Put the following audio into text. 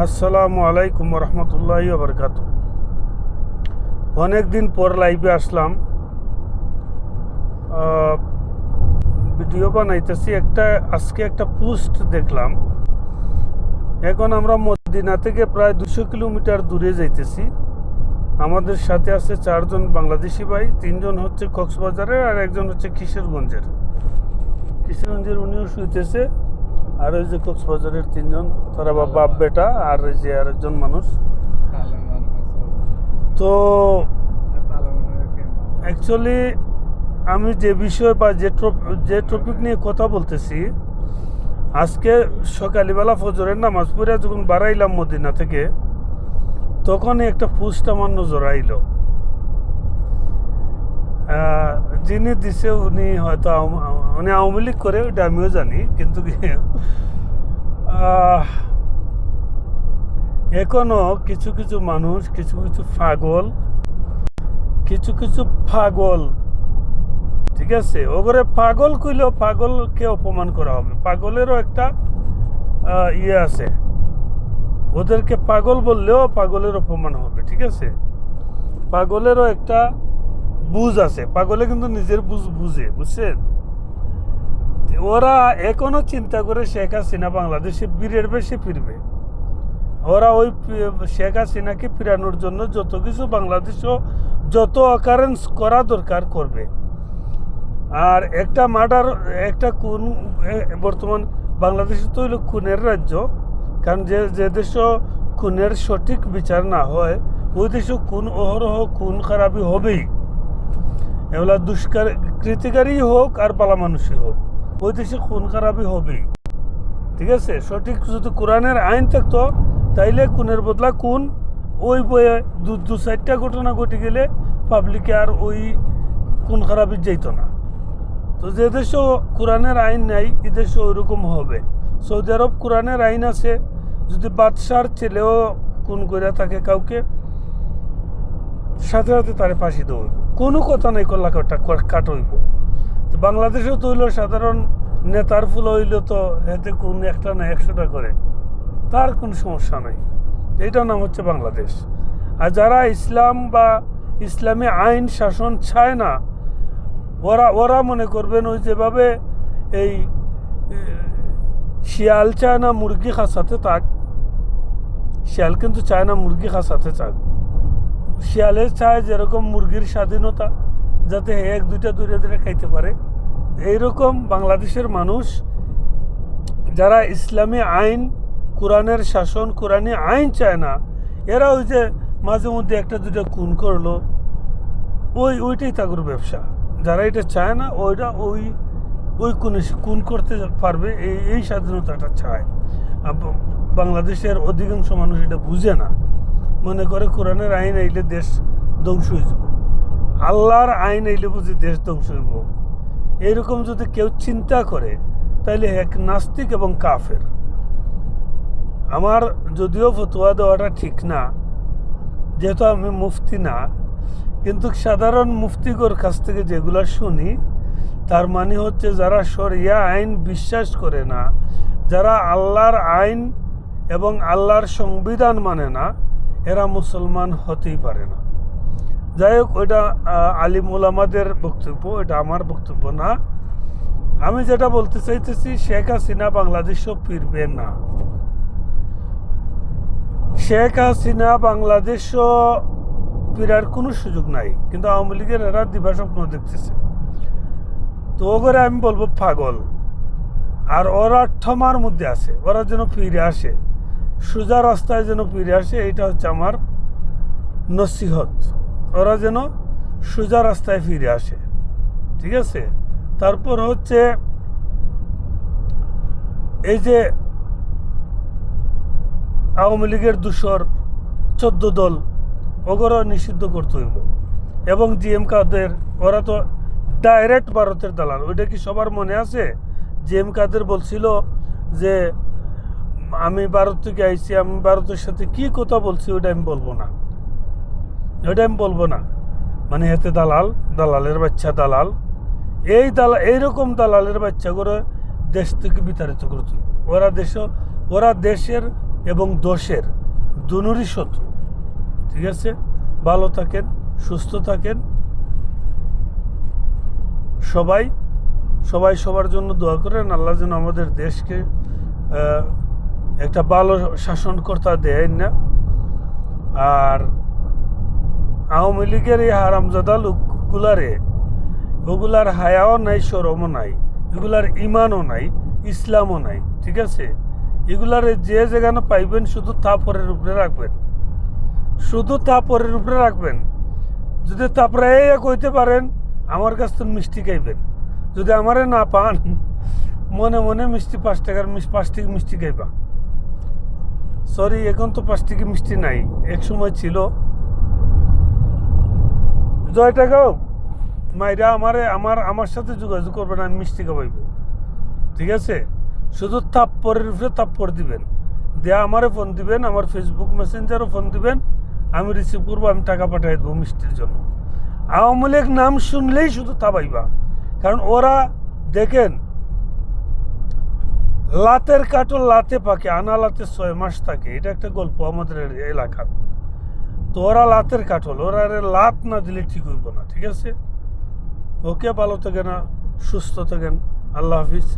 আসসালামু আলাইকুম রহমতুল্লাহি ওয়া বারাকাতুহু। অনেক দিন পর লাইভে আসলাম, ভিডিও বানাইতেছি। আজকে একটা পোস্ট দেখলাম। এখন আমরা মদিনা থেকে প্রায় 200 কিলোমিটার দূরে যাইতেছি। আমাদের সাথে আছে 4 জন বাংলাদেশি ভাই, 3 জন হচ্ছে কক্সবাজারের আর একজন হচ্ছে কিশোরগঞ্জের। উনিও শুইতেছে, আর ওই যে কক্সবাজারের 3 জন, তারা বাপ বেটা, আর ওই যে আরেকজন মানুষ। তো অ্যাকচুয়ালি আমি যে বিষয় বা যে টপিক নিয়ে কথা বলতেছি, আজকে সকালবেলা ফজরের নামাজ পড়ে যখন বাড়াইলাম মদিনা থেকে, তখনই একটা পোস্ট আমার নজর আইল। যিনি দিছে উনি হয়তো উনি আওয়ামী লীগ করে, ওইটা আমিও জানি, কিন্তু এখনো কিছু কিছু মানুষ, কিছু পাগল, ঠিক আছে, ওগরে পাগল কইলেও পাগলকে অপমান করা হবে। পাগলেরও একটা ইয়ে আছে, ওদেরকে পাগল বললেও পাগলের অপমান হবে, ঠিক আছে। পাগলেরও একটা বুঝ আছে, পাগলে কিন্তু নিজের বুঝে, বুঝছেন। ওরা এখনো চিন্তা করে শেখ হাসিনা বাংলাদেশে বীরের বেশি ফিরবে। ওরা ওই শেখ হাসিনাকে ফিরানোর জন্য যত কিছু বাংলাদেশও যত অকারেন্স করা দরকার করবে। আর একটা মার্ডার, একটা খুন, বর্তমান বাংলাদেশে তো হইল খুনের রাজ্য। কারণ যে দেশও খুনের সঠিক বিচার না হয়, ওই দেশও অহরহ খুন খারাপি হবেই। এগুলা দুষ্কৃতিকারী হোক আর বালা মানুষই হোক, ওই দেশে খুন খারাপি হবেই, ঠিক আছে। সঠিক যদি কোরআনের আইন থাকতো, তাইলে খুনের বদলা খুন, ওই বইয়ে দু চারটা ঘটনা ঘটে গেলে পাবলিকে আর ওই খুন খারাপি যাইতো না। তো যে দেশও কোরআনের আইন নাই, এ দেশও ওইরকম হবে। সৌদি আরব কোরআনের আইন আছে, যদি বাদশার ছেলেও খুন করে থাকে কাউকে, সাথে সাথে তারে ফাঁসি দেওয়া হইব, কোনো কথা নাই, কল্লা কাট হইব। তো বাংলাদেশেও তো হইলো সাধারণ নেতার ফুল হইলে তো এতে কোন একটা না 100টা করে, তার কোনো সমস্যা নাই। এইটার নাম হচ্ছে বাংলাদেশ। আর যারা ইসলাম বা ইসলামী আইন শাসন চায় না, ওরা মনে করবেন ওই যেভাবে এই শিয়াল চায় না মুরগি খাসাতে থাক, শিয়াল কিন্তু চায় না মুরগি খাসাতে থাক। শিয়ালের চায় যেরকম মুরগির স্বাধীনতা, যাতে 1-2টা দূরে দূরে খাইতে পারে। এইরকম বাংলাদেশের মানুষ যারা ইসলামী আইন, কোরআনের শাসন, কোরআনী আইন চায় না, এরা ওই যে মাঝে মধ্যে 1-2টা খুন করলো, ওইটাই তাদের ব্যবসা। যারা এটা চায় না, ওই খুন করতে পারবে, এই স্বাধীনতাটা চায়। বাংলাদেশের অধিকাংশ মানুষ এটা বুঝে না, মনে করে কোরআনের আইন আইলে দেশ ধ্বংস হয়ে যাব, আল্লাহর আইন আইলে বুঝি দেশ ধ্বংস হইব। এইরকম যদি কেউ চিন্তা করে, তাইলে এক নাস্তিক এবং কাফের। আমার যদিও ফতোয়া দেওয়াটা ঠিক না, যেহেতু আমি মুফতি না, কিন্তু সাধারণ মুফতিগর কাছ থেকে যেগুলো শুনি, তার মানে হচ্ছে যারা শরিয়া আইন বিশ্বাস করে না, যারা আল্লাহর আইন এবং আল্লাহর সংবিধান মানে না, এরা মুসলমান হতেই পারে না। যাই হোক, ওইটা আলিম ওলামাদের বক্তব্য, এটা আমার বক্তব্য না। আমি যেটা বলতে চাইতেছি, শেখ হাসিনা বাংলাদেশও ফিরবে না। শেখ হাসিনা বাংলাদেশও ফিরার কোনো সুযোগ নাই, কিন্তু আওয়ামী লীগের এরা দিবাস্বপ্ন দেখতেছে। তো ওগুলো আমি বলবো পাগল, আর ওরা ঠমার মধ্যে আছে। ওরা যেন ফিরে আসে, সোজা রাস্তায় যেন ফিরে আসে, এটা হচ্ছে আমার নসিহত। ওরা যেন সোজা রাস্তায় ফিরে আসে, ঠিক আছে। তারপর হচ্ছে এই যে আওয়ামী লীগের দূষর 14 দল, ওগুলো নিষিদ্ধ করতে হইব। এবং জিএম কাদের, ওরা তো ডাইরেক্ট ভারতের দালাল। ওইটা কি সবার মনে আছে? জিএম কাদের বলছিল যে আমি ভারত থেকে আইছি, আমি ভারতের সাথে কি কথা বলছি ওইটা আমি বলবো না, মানে এতে দালালের বাচ্চা দালাল। এইরকম দালালের বাচ্চা করে দেশ থেকে বিতাড়িত করতে। ওরা দেশের এবং দোষের দুনুরই শত্রু। ঠিক আছে, ভালো থাকেন, সুস্থ থাকেন, সবাই সবার জন্য দোয়া করেন। আল্লাহ যেন আমাদের দেশকে একটা ভালো শাসনকর্তা দেয় না। আর আওয়ামী লীগের এই হারামজাদা লোকগুলারে, ওগুলার হায়াও নাই, শরমও নাই, এগুলার ইমানও নাই, ইসলামও নাই। ঠিক আছে, এগুলারে যে যেখানে পাইবেন শুধু তাপরের উপরে রাখবেন, শুধু তাপরের উপরে রাখবেন। যদি তারপরে কইতে পারেন আমার কাছ থেকে মিষ্টি খাইবেন, যদি আমারে না পান মনে মনে মিষ্টি 5 টাকার 5 টাকা মিষ্টি খাইবা। সরি, এখন তো 5 টাকা মিষ্টি নাই, এক সময় ছিল। 10 টাকাও মাইরা আমার সাথে যোগাযোগ করবেন, আমি মিষ্টি খাওয়াইব। ঠিক আছে, শুধু তাপ্পরের উপরে তাপ্পর দিবেন, দেয়া আমারে ফোন দিবেন, আমার ফেসবুক মেসেঞ্জারও ফোন দিবেন, আমি রিসিভ করবো, আমি টাকা পাঠিয়ে দেবো মিষ্টির জন্য। আওয়ামী লীগ নাম শুনলেই শুধু তাবাইবা, কারণ ওরা দেখেন লাতের কাটল লাতে পাকে, আনা লাতে 6 মাস থাকে, এটা একটা গল্প আমাদের এলাকার। তো ওরা লাতের কাটল, ওরা লাত না দিলে ঠিক হইব না। ঠিক আছে, ওকে, ভালো থাকেন, সুস্থ থাকেন, আল্লাহ হাফিজ।